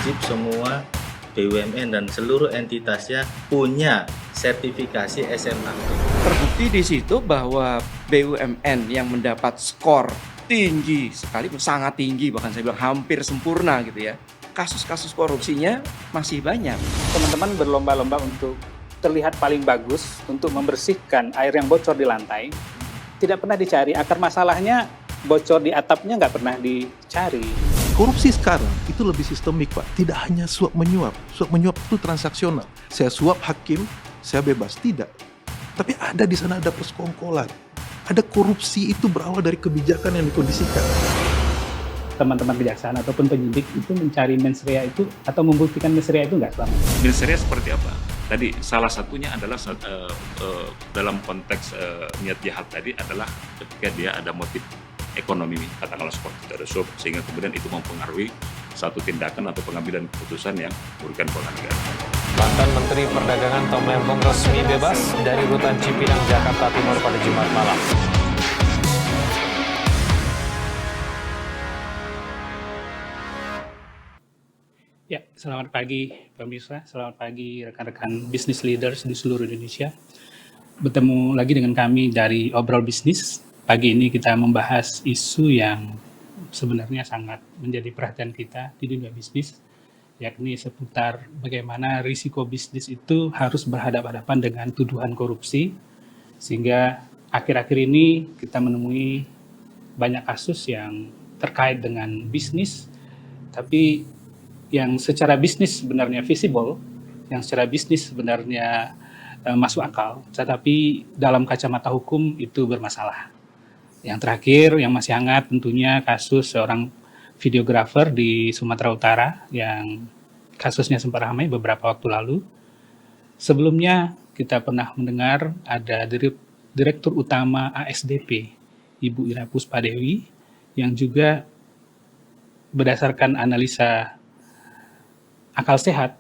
wajib semua BUMN dan seluruh entitasnya punya sertifikasi SMA. Terbukti di situ bahwa BUMN yang mendapat skor tinggi sekali, sangat tinggi, bahkan saya bilang hampir sempurna gitu ya. Kasus-kasus korupsinya masih banyak. Teman-teman berlomba-lomba untuk terlihat paling bagus, untuk membersihkan air yang bocor di lantai. Tidak pernah dicari, akar masalahnya bocor di atapnya nggak pernah dicari. Korupsi sekarang itu lebih sistemik, Pak. Tidak hanya suap menyuap. Suap menyuap itu transaksional. Saya suap hakim, saya bebas. Tidak. Tapi ada di sana ada persekongkolan. Ada korupsi itu berawal dari kebijakan yang dikondisikan. Teman-teman kejaksaan ataupun penyidik itu mencari mens rea itu atau membuktikan mens rea itu nggak selama. Mens rea seperti apa? Tadi salah satunya adalah dalam konteks niat jahat tadi adalah ketika dia ada motif ekonomi, katakanlah seperti ada suap, sehingga kemudian itu mempengaruhi satu tindakan atau pengambilan keputusan yang merugikan keuangan negara. Mantan Menteri Perdagangan Tom Lembong resmi bebas dari rutan Cipinang, Jakarta Timur pada Jumat malam. Ya, selamat pagi pemirsa, selamat pagi rekan-rekan business leaders di seluruh Indonesia. Bertemu lagi dengan kami dari Obrol Bisnis. Pagi ini kita membahas isu yang sebenarnya sangat menjadi perhatian kita di dunia bisnis, yakni seputar bagaimana risiko bisnis itu harus berhadapan-hadapan dengan tuduhan korupsi, sehingga akhir-akhir ini kita menemui banyak kasus yang terkait dengan bisnis, tapi yang secara bisnis sebenarnya visible, yang secara bisnis sebenarnya masuk akal, tetapi dalam kacamata hukum itu bermasalah. Yang terakhir, yang masih hangat tentunya kasus seorang videografer di Sumatera Utara yang kasusnya sempat ramai beberapa waktu lalu. Sebelumnya kita pernah mendengar ada Direktur Utama ASDP, Ibu Ira Puspadewi, yang juga berdasarkan analisa akal sehat,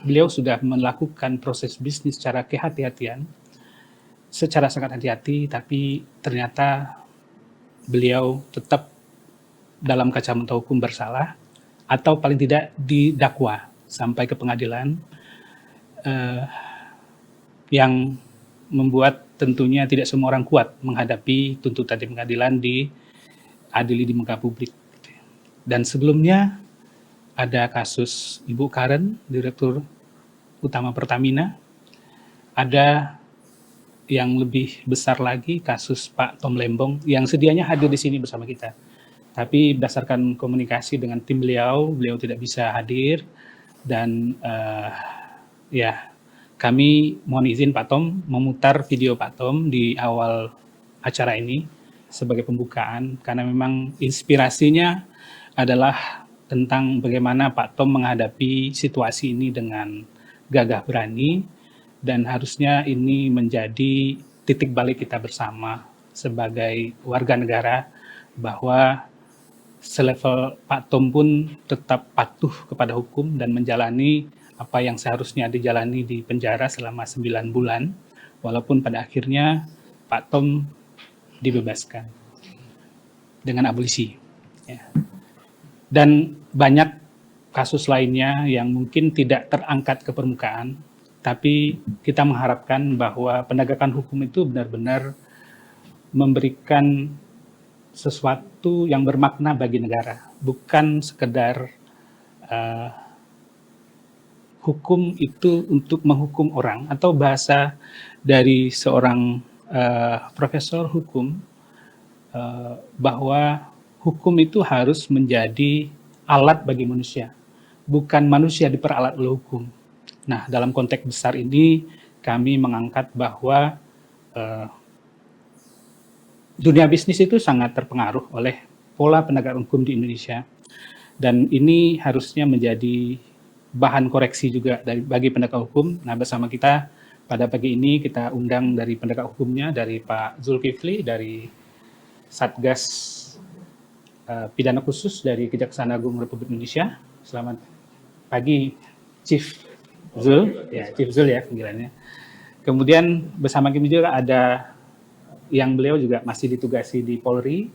beliau sudah melakukan proses bisnis secara kehati-hatian, secara sangat hati-hati, tapi ternyata beliau tetap dalam kacamata hukum bersalah, atau paling tidak didakwa sampai ke pengadilan, yang membuat tentunya tidak semua orang kuat menghadapi tuntutan di pengadilan, diadili di muka publik. Dan sebelumnya ada kasus Ibu Karen, Direktur Utama Pertamina. Ada yang lebih besar lagi kasus Pak Tom Lembong yang sedianya hadir di sini bersama kita. Tapi berdasarkan komunikasi dengan tim beliau tidak bisa hadir. Dan kami mohon izin Pak Tom memutar video Pak Tom di awal acara ini sebagai pembukaan, karena memang inspirasinya adalah tentang bagaimana Pak Tom menghadapi situasi ini dengan gagah berani, dan harusnya ini menjadi titik balik kita bersama sebagai warga negara, bahwa selevel Pak Tom pun tetap patuh kepada hukum dan menjalani apa yang seharusnya dijalani di penjara selama 9 bulan, walaupun pada akhirnya Pak Tom dibebaskan dengan abolisi. Ya. Dan banyak kasus lainnya yang mungkin tidak terangkat ke permukaan, tapi kita mengharapkan bahwa penegakan hukum itu benar-benar memberikan sesuatu yang bermakna bagi negara, bukan sekedar hukum itu untuk menghukum orang, atau bahasa dari seorang profesor hukum, bahwa hukum itu harus menjadi alat bagi manusia, bukan manusia diperalat oleh hukum. Nah, dalam konteks besar ini kami mengangkat bahwa dunia bisnis itu sangat terpengaruh oleh pola penegakan hukum di Indonesia, dan ini harusnya menjadi bahan koreksi juga bagi penegak hukum. Nah, bersama kita pada pagi ini kita undang dari penegak hukumnya, dari Pak Zulkifli dari Satgas Pidana Khusus dari Kejaksaan Agung Republik Indonesia. Selamat pagi, Chief Zul, ya Chief Zul ya panggilannya. Kemudian bersama kami juga ada yang beliau juga masih ditugasi di Polri,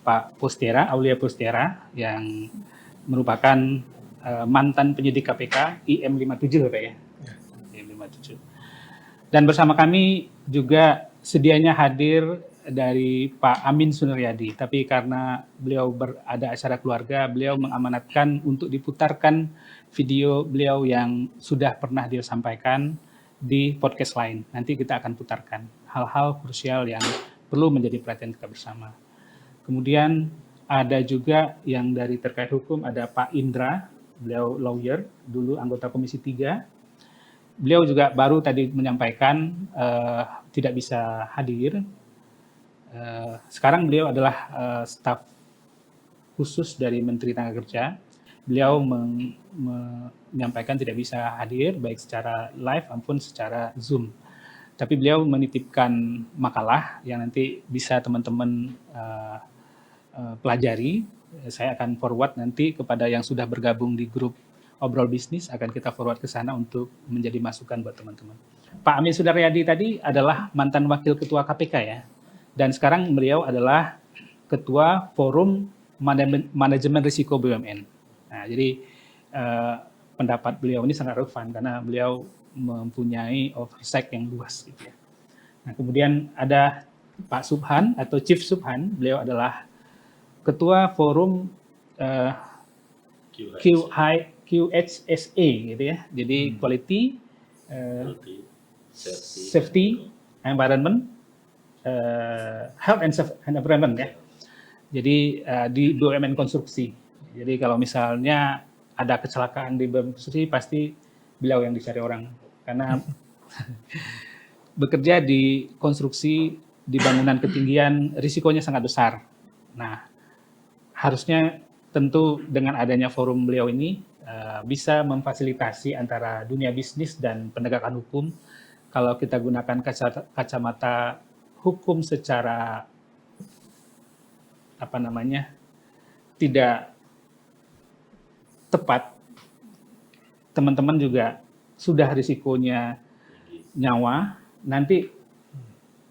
Pak Pustera, Aulia Pustera, yang merupakan mantan penyidik KPK IM57 Pak ya. IM57. Dan bersama kami juga sedianya hadir dari Pak Amin Sunaryadi, tapi karena beliau ada acara keluarga, beliau mengamanatkan untuk diputarkan video beliau yang sudah pernah dia sampaikan di podcast lain. Nanti kita akan putarkan hal-hal krusial yang perlu menjadi perhatian kita bersama. Kemudian ada juga yang dari terkait hukum, ada Pak Indra, beliau lawyer, dulu anggota Komisi 3. Beliau juga baru tadi menyampaikan tidak bisa hadir. Sekarang beliau adalah staf khusus dari Menteri Tenaga Kerja. Beliau menyampaikan tidak bisa hadir baik secara live maupun secara Zoom. Tapi beliau menitipkan makalah yang nanti bisa teman-teman pelajari. Saya akan forward nanti kepada yang sudah bergabung di grup Obrol Bisnis, akan kita forward ke sana untuk menjadi masukan buat teman-teman. Pak Amin Sunaryadi tadi adalah mantan Wakil Ketua KPK ya. Dan sekarang beliau adalah Ketua Forum Manajemen Risiko BUMN. Nah, jadi pendapat beliau ini sangat relevan karena beliau mempunyai oversight yang luas gitu ya. Nah, kemudian ada Pak Subhan atau Chief Subhan, beliau adalah Ketua Forum QHSE gitu ya. Jadi Quality, Safety, Environment, Health and Environment ya. Jadi di BUMN konstruksi. Jadi kalau misalnya ada kecelakaan di BUMN konstruksi pasti beliau yang dicari orang karena bekerja di konstruksi di bangunan ketinggian risikonya sangat besar. Nah, harusnya tentu dengan adanya forum beliau ini bisa memfasilitasi antara dunia bisnis dan penegakan hukum. Kalau kita gunakan kacamata hukum secara tidak tepat, teman-teman juga sudah risikonya nyawa, nanti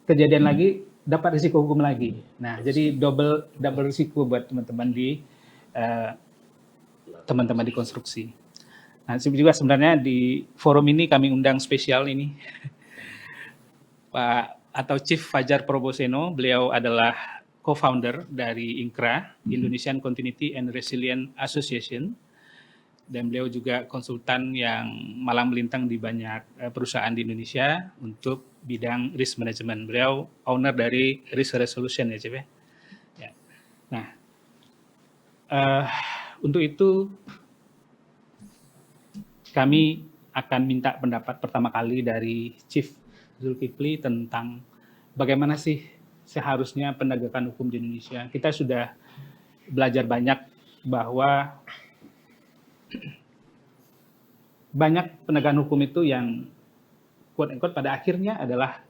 kejadian lagi dapat risiko hukum lagi. Nah, jadi double risiko buat teman-teman di konstruksi. Nah, juga sebenarnya di forum ini kami undang spesial ini Pak atau Chief Fajar Proboseno. Beliau adalah co-founder dari INCRA, Indonesian Continuity and Resilient Association, dan beliau juga konsultan yang malang melintang di banyak perusahaan di Indonesia untuk bidang risk management. Beliau owner dari Risk Resolution ya, Cip. Ya. Nah, untuk itu kami akan minta pendapat pertama kali dari Chief Zulkifli tentang bagaimana sih seharusnya penegakan hukum di Indonesia. Kita sudah belajar banyak bahwa banyak penegakan hukum itu yang quote-unquote pada akhirnya adalah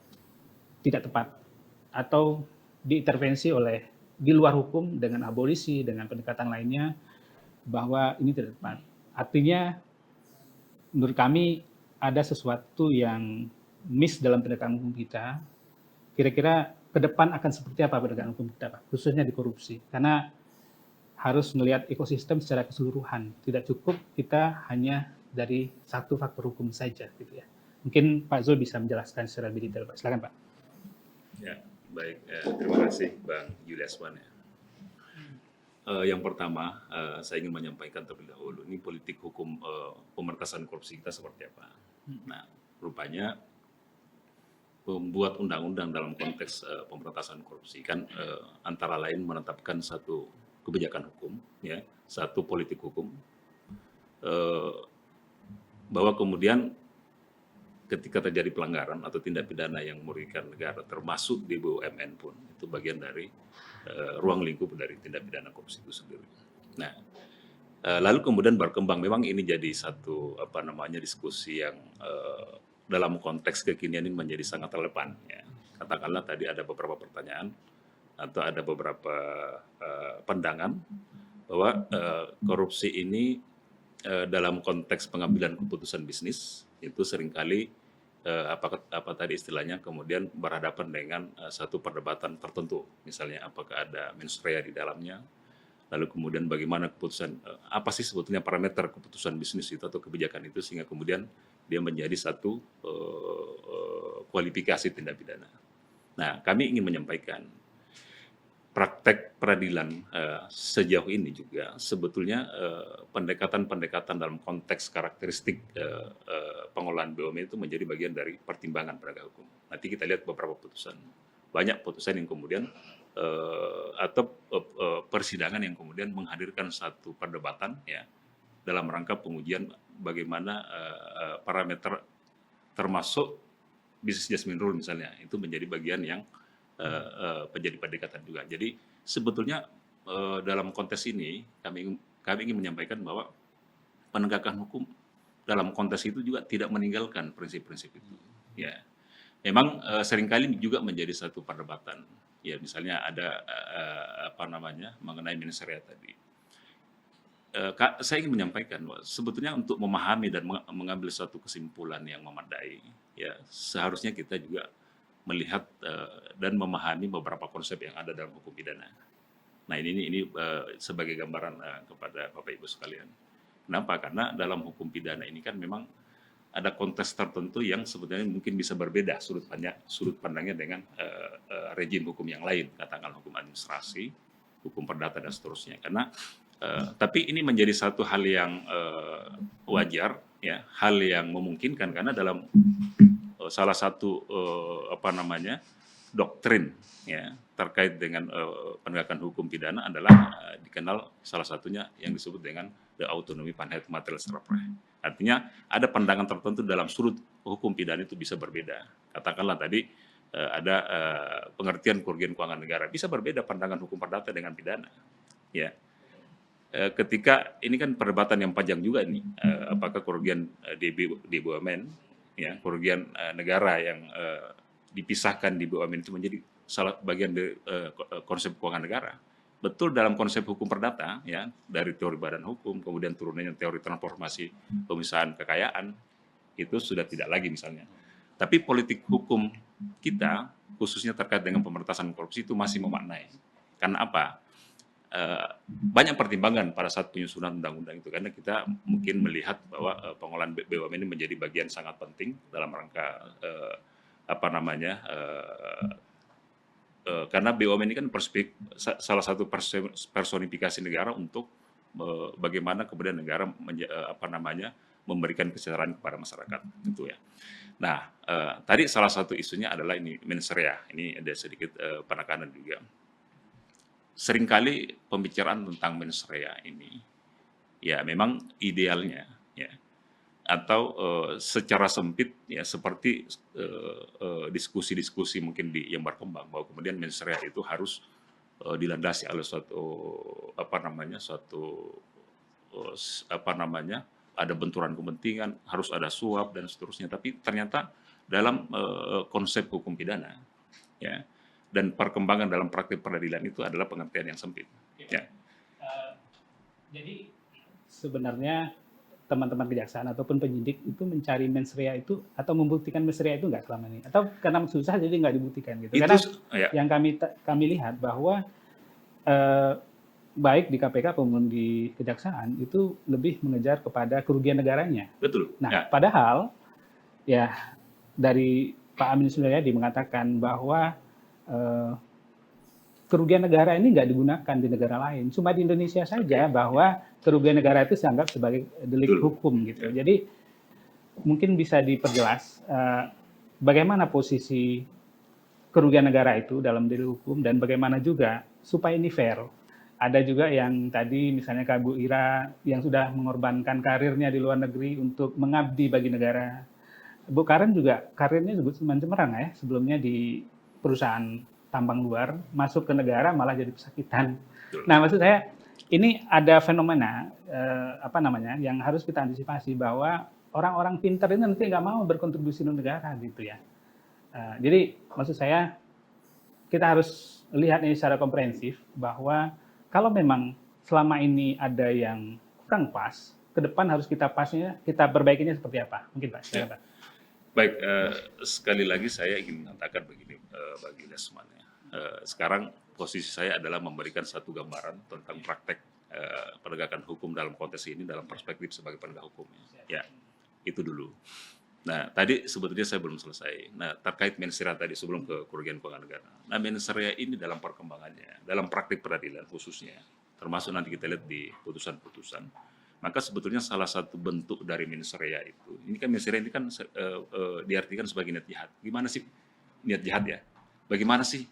tidak tepat atau diintervensi oleh di luar hukum dengan abolisi, dengan pendekatan lainnya, bahwa ini tidak tepat. Artinya menurut kami ada sesuatu yang miss dalam penegakan hukum kita. Kira-kira ke depan akan seperti apa penegakan hukum kita, Pak? Khususnya di korupsi. Karena harus melihat ekosistem secara keseluruhan. Tidak cukup kita hanya dari satu faktor hukum saja, gitu ya. Mungkin Pak Zul bisa menjelaskan secara lebih detail, Pak. Silakan, Pak. Ya, baik. Terima kasih, Bang Juliaswan. Yang pertama, saya ingin menyampaikan terlebih dahulu, ini politik hukum pemberantasan korupsi kita seperti apa. Nah, rupanya membuat undang-undang dalam konteks pemberantasan korupsi kan antara lain menetapkan satu kebijakan hukum, ya, satu politik hukum, bahwa kemudian ketika terjadi pelanggaran atau tindak pidana yang merugikan negara, termasuk di BUMN pun, itu bagian dari ruang lingkup dari tindak pidana korupsi itu sendiri. Nah, lalu kemudian berkembang, memang ini jadi satu diskusi yang dalam konteks kekinian ini menjadi sangat relevan. Ya. Katakanlah tadi ada beberapa pertanyaan atau ada beberapa pandangan bahwa korupsi ini dalam konteks pengambilan keputusan bisnis itu seringkali apa tadi istilahnya kemudian berhadapan dengan satu perdebatan tertentu, misalnya apakah ada mens rea di dalamnya lalu kemudian bagaimana keputusan, apa sih sebetulnya parameter keputusan bisnis itu atau kebijakan itu sehingga kemudian dia menjadi satu kualifikasi tindak pidana. Nah, kami ingin menyampaikan praktek peradilan sejauh ini juga sebetulnya pendekatan-pendekatan dalam konteks karakteristik pengolahan BUMN itu menjadi bagian dari pertimbangan penegak hukum. Nanti kita lihat beberapa putusan, banyak putusan yang kemudian atau persidangan yang kemudian menghadirkan satu perdebatan ya dalam rangka pengujian bagaimana parameter termasuk business judgment rule misalnya itu menjadi bagian yang menjadi pendekatan juga. Jadi sebetulnya dalam konteks ini kami ingin menyampaikan bahwa penegakan hukum dalam konteks itu juga tidak meninggalkan prinsip-prinsip itu. Ya, memang seringkali juga menjadi satu perdebatan. Ya, misalnya ada mengenai mens rea tadi. Saya ingin menyampaikan bahwa sebetulnya untuk memahami dan mengambil suatu kesimpulan yang memadai, ya seharusnya kita juga melihat dan memahami beberapa konsep yang ada dalam hukum pidana. Nah ini sebagai gambaran kepada Bapak Ibu sekalian. Kenapa? Karena dalam hukum pidana ini kan memang ada konteks tertentu yang sebetulnya mungkin bisa berbeda sudut pandangnya dengan rejim hukum yang lain, katakanlah hukum administrasi, hukum perdata dan seterusnya. Karena tapi ini menjadi satu hal yang wajar, ya, hal yang memungkinkan karena dalam salah satu doktrin ya terkait dengan penegakan hukum pidana adalah dikenal salah satunya yang disebut dengan the autonomy panheit materialis repre. Artinya ada pandangan tertentu dalam sudut hukum pidana itu bisa berbeda. Katakanlah tadi ada pengertian kerugian keuangan negara bisa berbeda pandangan hukum perdata dengan pidana. Ya. Ketika ini kan perdebatan yang panjang juga nih, apakah kerugian di BUMN, ya kerugian negara yang dipisahkan di BUMN itu menjadi salah bagian dari konsep keuangan negara. Betul dalam konsep hukum perdata, ya dari teori badan hukum, kemudian turunannya teori transformasi pemisahan kekayaan itu sudah tidak lagi misalnya. Tapi politik hukum kita khususnya terkait dengan pemberantasan korupsi itu masih memaknai. Karena apa? Banyak pertimbangan pada saat penyusunan undang-undang itu karena kita mungkin melihat bahwa pengolahan BUMN ini menjadi bagian sangat penting dalam rangka karena BUMN ini kan salah satu personifikasi negara untuk bagaimana kemudian negara memberikan kesejahteraan kepada masyarakat gitu ya. Nah, tadi salah satu isunya adalah ini mens rea. Ini ada sedikit penekanan juga. Seringkali pembicaraan tentang mens rea ini ya memang idealnya ya atau secara sempit ya seperti diskusi-diskusi mungkin yang berkembang bahwa kemudian mens rea itu harus dilandasi oleh ada benturan kepentingan, harus ada suap dan seterusnya. Tapi ternyata dalam konsep hukum pidana ya dan perkembangan dalam praktik peradilan itu adalah pengertian yang sempit. Ya. Jadi sebenarnya teman-teman kejaksaan ataupun penyidik itu mencari mens rea itu atau membuktikan mens rea itu nggak selama ini? Atau karena susah jadi nggak dibuktikan gitu? Karena yang kami lihat bahwa baik di KPK maupun di kejaksaan itu lebih mengejar kepada kerugian negaranya. Betul. Nah, padahal ya dari Pak Amin Sunaryadi mengatakan bahwa kerugian negara ini nggak digunakan di negara lain. Cuma di Indonesia saja bahwa kerugian negara itu dianggap sebagai delik hukum gitu. Jadi mungkin bisa diperjelas bagaimana posisi kerugian negara itu dalam delik hukum dan bagaimana juga supaya ini fair. Ada juga yang tadi misalnya Kak Bu Ira yang sudah mengorbankan karirnya di luar negeri untuk mengabdi bagi negara. Bu Karen juga karirnya cuman cemerlang ya sebelumnya di perusahaan tambang luar, masuk ke negara malah jadi pesakitan. Nah, maksud saya ini ada fenomena yang harus kita antisipasi bahwa orang-orang pintar ini nanti nggak mau berkontribusi untuk negara gitu ya. Jadi maksud saya kita harus lihat ini secara komprehensif bahwa kalau memang selama ini ada yang kurang pas, ke depan harus kita perbaikinya seperti apa? Mungkin Pak. Ya. Baik, sekali lagi saya ingin mengatakan begini bagi Lesman ya. Sekarang posisi saya adalah memberikan satu gambaran tentang praktek penegakan hukum dalam konteks ini dalam perspektif sebagai penegak hukum. Ya, itu dulu. Nah, tadi sebetulnya saya belum selesai. Nah, terkait mens rea tadi sebelum ke kerugian keuangan negara. Nah, mens rea ini dalam perkembangannya, dalam praktik peradilan khususnya, termasuk nanti kita lihat di putusan-putusan, maka sebetulnya salah satu bentuk dari mens rea itu, ini kan mens rea ini kan diartikan sebagai niat jahat. Gimana sih niat jahat ya? Bagaimana sih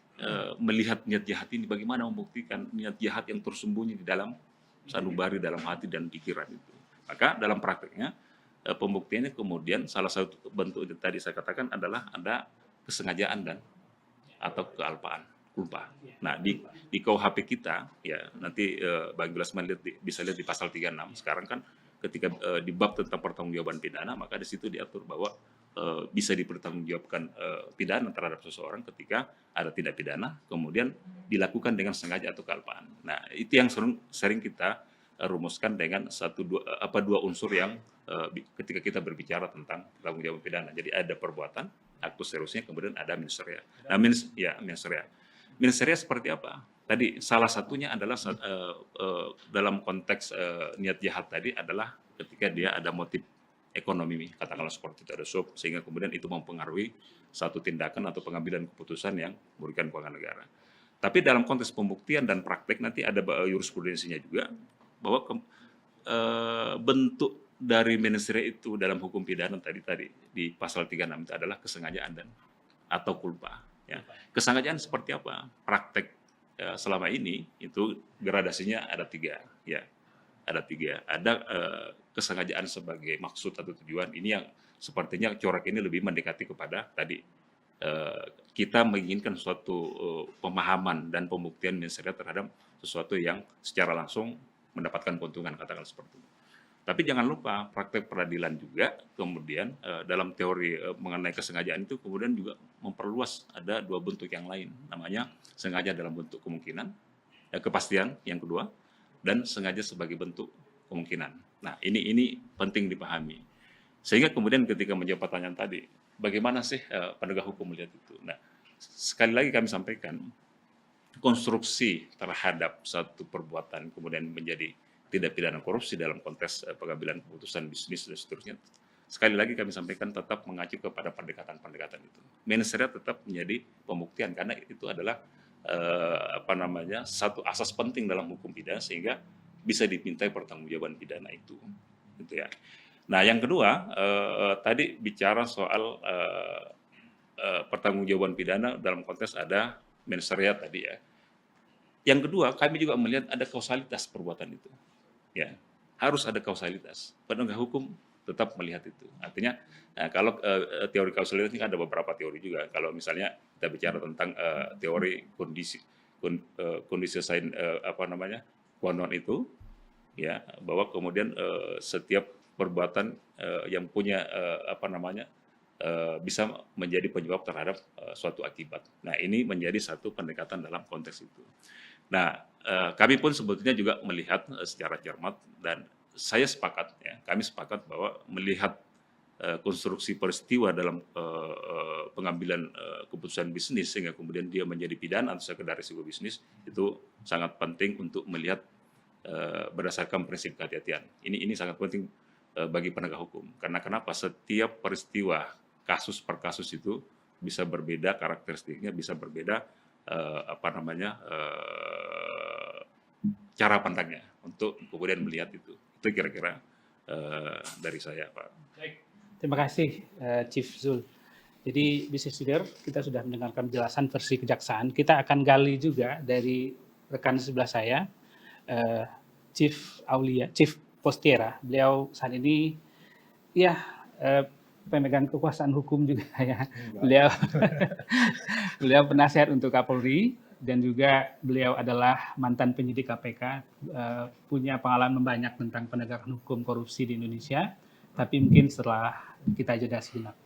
melihat niat jahat ini? Bagaimana membuktikan niat jahat yang tersembunyi di dalam sanubari, dalam hati dan pikiran itu? Maka dalam prakteknya pembuktiannya kemudian salah satu bentuk itu tadi saya katakan adalah ada kesengajaan dan atau kealpaan, culpa. Nah, di KUHP kita ya nanti Bang Gilas bisa lihat di pasal 36 sekarang kan ketika di bab tentang pertanggungjawaban pidana, maka di situ diatur bahwa bisa dipertanggungjawabkan pidana terhadap seseorang ketika ada tindak pidana kemudian dilakukan dengan sengaja atau kealpaan. Nah, itu yang sering kita rumuskan dengan dua unsur yang ketika kita berbicara tentang pertanggungjawaban pidana. Jadi ada perbuatan, aktus seterusnya, kemudian ada mens rea. Nah, mens rea. Mens rea seperti apa? Tadi salah satunya adalah dalam konteks niat jahat tadi adalah ketika dia ada motif ekonomi, katakanlah seperti itu, ada suap, sehingga kemudian itu mempengaruhi satu tindakan atau pengambilan keputusan yang merugikan keuangan negara. Tapi dalam konteks pembuktian dan praktek nanti ada jurisprudensinya juga bahwa bentuk dari mens rea itu dalam hukum pidana tadi di pasal 36 itu adalah kesengajaan dan atau culpa. Ya. Kesengajaan seperti apa? Praktek selama ini itu gradasinya ada tiga. Ya. Ada tiga. Ada kesengajaan sebagai maksud atau tujuan. Ini yang sepertinya corak ini lebih mendekati kepada tadi kita menginginkan suatu pemahaman dan pembuktian mens rea terhadap sesuatu yang secara langsung mendapatkan keuntungan, katakan seperti itu. Tapi jangan lupa praktek peradilan juga kemudian dalam teori mengenai kesengajaan itu kemudian juga memperluas ada dua bentuk yang lain, namanya sengaja dalam bentuk kemungkinan, kepastian yang kedua, dan sengaja sebagai bentuk kemungkinan. Nah, ini penting dipahami. Sehingga kemudian ketika menjawab pertanyaan tadi, bagaimana sih penegak hukum melihat itu? Nah, sekali lagi kami sampaikan, konstruksi terhadap satu perbuatan kemudian menjadi tidak pidana korupsi dalam konteks pengambilan keputusan bisnis dan seterusnya. Sekali lagi kami sampaikan tetap mengacu kepada pendekatan-pendekatan itu. Mens rea tetap menjadi pembuktian karena itu adalah satu asas penting dalam hukum pidana sehingga bisa dimintai pertanggungjawaban pidana itu. Gitu ya. Nah, yang kedua tadi bicara soal pertanggungjawaban pidana dalam konteks ada mens rea tadi ya. Yang kedua, kami juga melihat ada kausalitas perbuatan itu. Ya, harus ada kausalitas. Penegak hukum tetap melihat itu. Artinya, kalau teori kausalitas ini ada beberapa teori juga. Kalau misalnya kita bicara tentang teori kondisi sain konon itu, ya bahwa kemudian setiap perbuatan yang punya bisa menjadi penyebab terhadap suatu akibat. Nah, ini menjadi satu pendekatan dalam konteks itu. Nah, kami pun sebetulnya juga melihat secara cermat dan saya sepakat, ya, kami sepakat bahwa melihat konstruksi peristiwa dalam pengambilan keputusan bisnis sehingga kemudian dia menjadi pidana atau sekedar risiko bisnis itu sangat penting untuk melihat berdasarkan prinsip kehati-hatian. Ini sangat penting bagi penegak hukum. Karena kenapa? Setiap peristiwa kasus per kasus itu bisa berbeda karakteristiknya, bisa berbeda cara pandangnya untuk kemudian melihat itu. Itu kira-kira dari saya, Pak. Baik. Terima kasih, Chief Zul. Jadi, business leader, kita sudah mendengarkan penjelasan versi kejaksaan. Kita akan gali juga dari rekan sebelah saya, Chief Postiera. Beliau saat ini, ya, pemegang kekuasaan hukum juga ya. Beliau penasihat untuk Kapolri dan juga beliau adalah mantan penyidik KPK, punya pengalaman banyak tentang penegakan hukum korupsi di Indonesia. Tapi mungkin setelah kita jeda sejenak.